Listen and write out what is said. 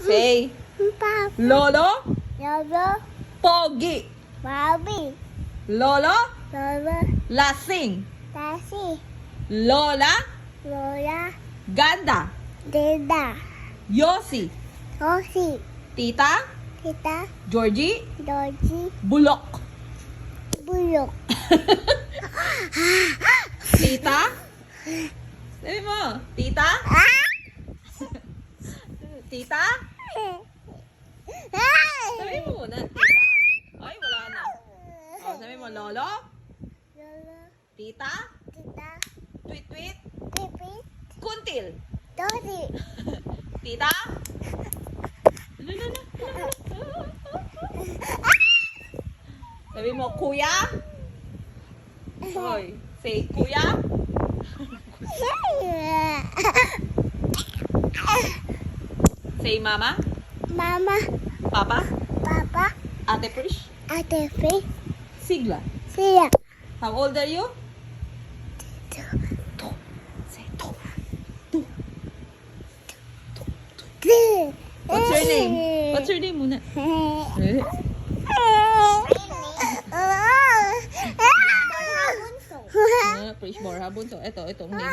Say. Papa. Lolo. Lolo. Pogi. Bobby. Lolo. Lolo. Lasing. Tasi. Lola. Lola. Ganda. Deda. Yossi. Osi. Tita. Tita. Georgie. Doji. Bulok. Bulok. Tita. Sabi mo. Tita. Tita. Sabi mo muna. Tita. Ay, wala na. Oh, sabi mo, Lolo. Lolo. Tita. Tita. Tweet tweet. Pipi. Kuntil. Doji. Tita. Sabi mo, kuya. Hoy, say kuya. Say mama. Mama. Papa. Papa. Ate Prish. Ate Fi. Sigla. Siya. How old are you? Say two. What's your name? What's your name muna? Prish Borhabon. So, ito ang name.